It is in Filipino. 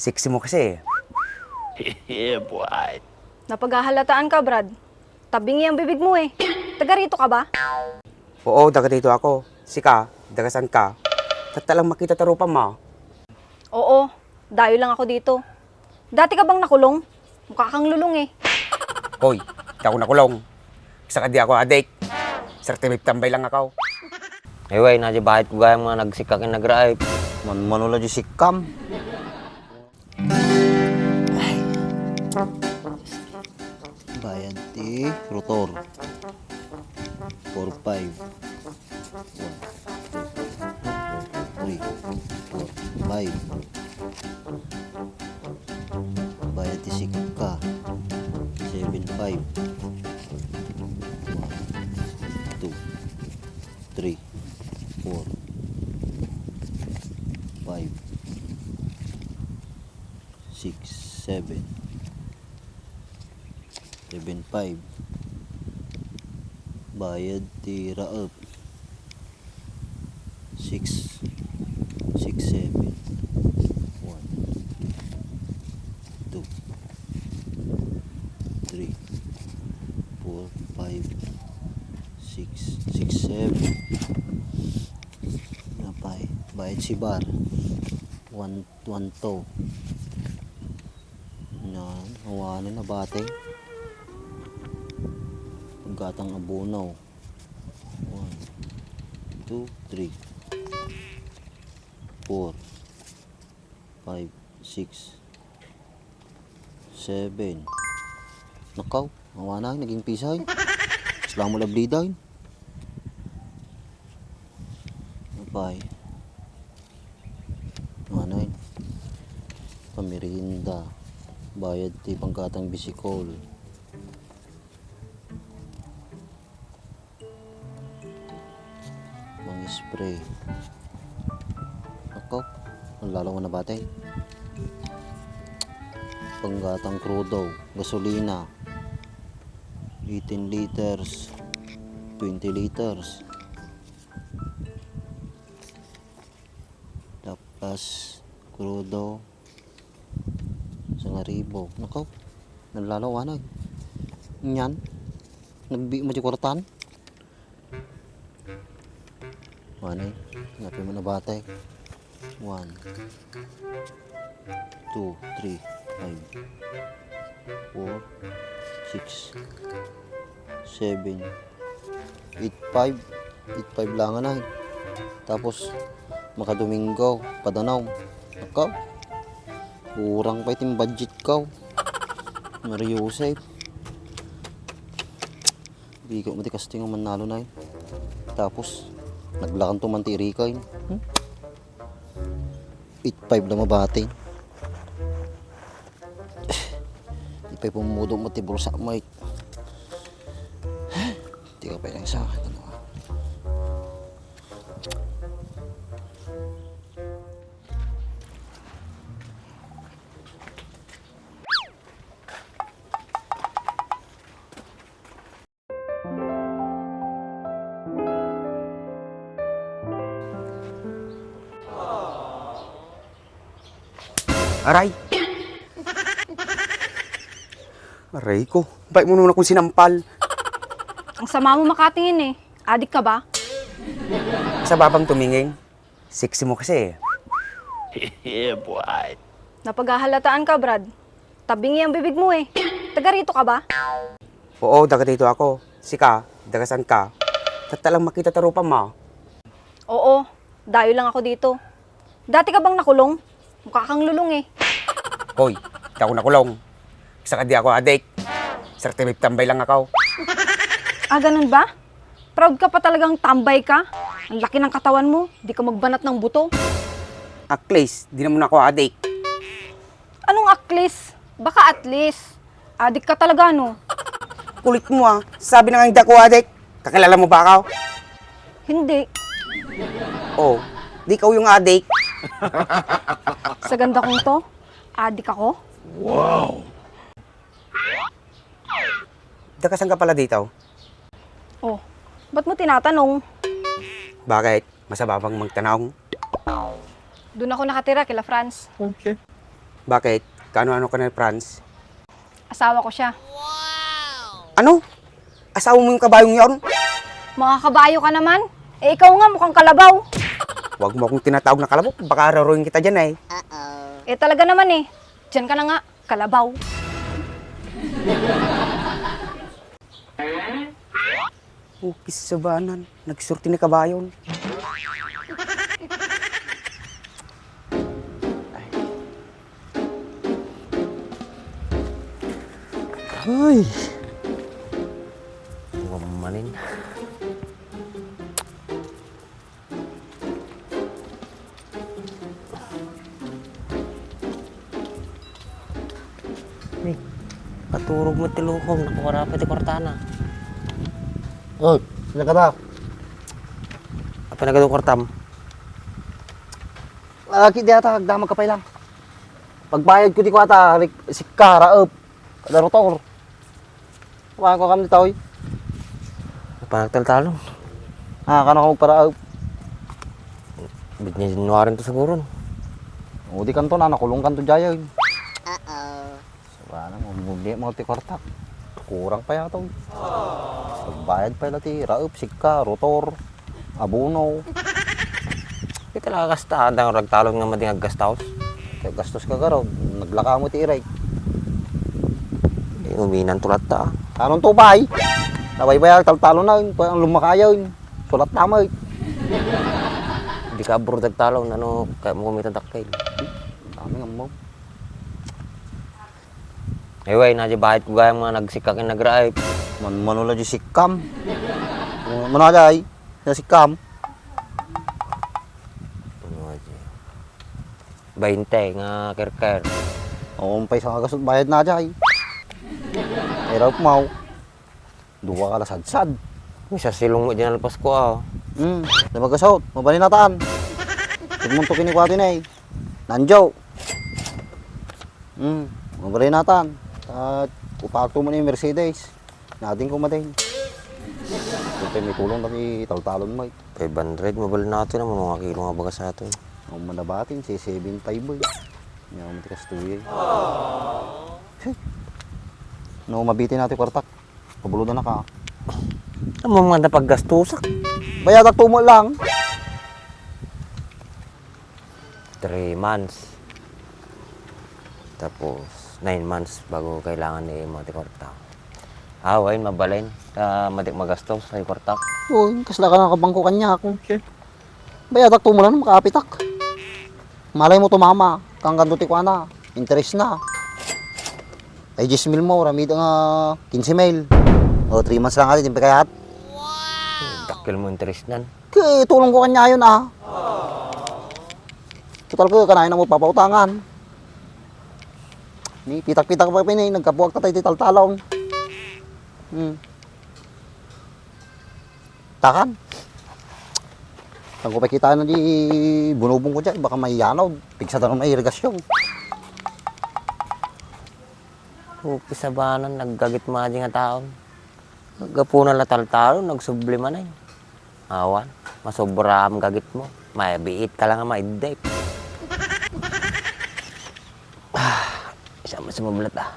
Sexy mo kasi. Yeah, boy. Napaghahalataan ka, Brad. Tabingi ang bibig mo eh. Taga rito ka ba? Oo, daga dito ako. Sika, daga saan ka? Talang makita tarupa mo. Oo, dayo lang ako dito. Dati ka bang nakulong? Mukha kang lulong eh. Hoy, di ako nakulong. Saka di ako adik. Certificate tambay lang ako. Ewe, nadya bahit ko gaya mga nagsikak yung nagraip. Manula di sikam. Bayan ti rotor. 4, 5. 1, 2, 3, 4, 5. Bayan ti sikka. 7, 5. 1, 2, 3, 4, 5, 6, 7, 7, 5. Bayad ti raop. 6, 6, 7. 1, 2, 3, 4, 5, 6, 6, 7. Napay. Bayad si bar. 1, 1 to. Yan. Hawanin na bateng. Paggatang abunaw. 1, 2, 3, 4, 5, 6, 7. Nakaw. Hawanan. Naging pisay. Islam mo labliday. Napay. Ano yun? Pamirinda. Bayad ti pangkatang bisikol. Mang spray. Ako, ang lalawan na batay. Panggatang crudo. Gasolina. 18 liters. 20 liters. Tapos crudo 1,000. Nakaw, nalalawanag. Yan, nagbi mo di kwartan. Manay, napin mo na batay. 1, 2, 3, 5, 4, 6, 7, 8, 5. 8, 5 lang na. Tapos makadomingo, padanaw. Nakaw, kurang pa iting budget ko. Mariusay. Bigo mo di casting ang manalo na yun. Tapos, naglakan to mantirika yun. 8-5 lang mabati. 8-5 pumudo mo tibol sa mic. Hindi ka pa lang sa akin. Ano? Aray! Aray ko. Baik mo naman akong sinampal. Ang sama mo makatingin eh. Adik ka ba? Sa babang tumingin. Sexy mo kasi. Yeah, boy. Napaghahalataan ka, Brad. Tabingi ang bibig mo eh. Taga rito ka ba? Oo, daga dito ako. Sika, daga saan ka? Talang makita tarupa mo. Oo, dayo lang ako dito. Dati ka bang nakulong? Mukha kang lulong eh. Hoy, di ako nakulong. Saka di ako adik. Certificate tambay lang ako. Ah, ganun ba? Proud ka pa talagang tambay ka? Ang laki ng katawan mo, di ka magbanat ng buto. At least, di naman ako adik. Anong aklis? Baka at least. Adik ka talaga, no? Kulit mo ah. Sabi na nga hindi ako adik. Kakilala mo ba ako? Hindi. Oo, di ikaw yung adik. Sa ganda kong to, adik ako. Daga saan ka pala dito? Oh, ba't mo tinatanong? Bakit? Masababang magtanong. Doon ako nakatira kila Franz. Bakit? Kano-ano ka na, Franz? Asawa ko siya. Ano? Asawa mo yung kabayong yon? Mga kabayo ka naman. Eh, ikaw nga mukhang kalabaw. Huwag mo akong tinatawag na kalabok. Baka raruin kita dyan eh. Eh, talaga naman eh. Diyan ka na nga, kalabaw. Ukis sa banan. Nagsurti ni kabayon. Ay, Gumanin. Hey, paturog mo tilukom. Nakuwara pa ti kwartana. oy, sila ka na. Apa na gadong kwartam? Lagi di ata, agdamag ka pa lang. Pagbayad ko di ko ata, si Kara up. Kada rotor. Kumain ko kami tao. Apa nagtaltalon? Kano ka magpara up. Bit niya sinuwarin to siguro. O di kanto na, nakulong kanto jaya. Wala na, mumuli mo ti kwartak. Kurang pa yata. Pagbayad pa yata ti raup, sika, rotor, abuno. Di talaga kasta. Ang ragtalon nga mading aggastaos. Kaya gastos ka garaw, naglaka mo ti iray. Uminan tulat ta. Anong tupay? Nabaybaya, taltalo na yun, ang lumakaya yun. Sulat tama yun. Di ka abro nagtalon. Ano, kaya mo kumitan takay. Dami nga mo. Ewan, nadya bahit ko gaya mga nagsikakin nagraay. Manula di sikam. Manajay, na sikam. 20 nga kerker. Umpay sa kagasot bayad na jay. Pero mau. Dua ka lasadsad. Isa silong mo dyan alpas ko ah. Na magasot, mabalinataan. Tugmunto kinikwati na eh. Nanjo. Mabalinataan. At upakto mo na yung Mercedes. Natin kumatin. Ito may tulong natin taltalon mo eh. 500, mabal natin naman mga kilo nga baga sa atin. Ang manabatin, si 7 boy. Hindi ako matikas tuwi eh. No, mabitin natin kwartak. Pabuludan na ka. Ano mga napaggastusak? Bayadak tumo lang. 3 months. Tapos 9 months bago kailangan ni Mati Kwartak. Wain, mabalin. Matik magastos sa Kwartak. Uy, kasla ka nakabangko kanya ako. Bayadak tumo lang, makapitak. Malay mo tumama. Kang ganduti ko na. Interest na. Ay 10 mil mo, ramid nga 15 mil. O 3 months lang natin, kayat. Takil mo interest nan. Kaya tulong ko kanya yun ah. Total ko, kanain na mo papautangan. Ni pitak-pitak pa pinay, nagkabuwag tatay tital-talong. Takan. Saan ko pa kita na di bunubong ko dyan, baka may yanaw, pigsa na may irigasyon. Upis sa banan, naggagit mga nga taon. Naggapunan la taltalon, nagsublima na yun. Awan, masobra ang gagit mo. May biit ka lang nga maidip. Isa mo sa mablat ah.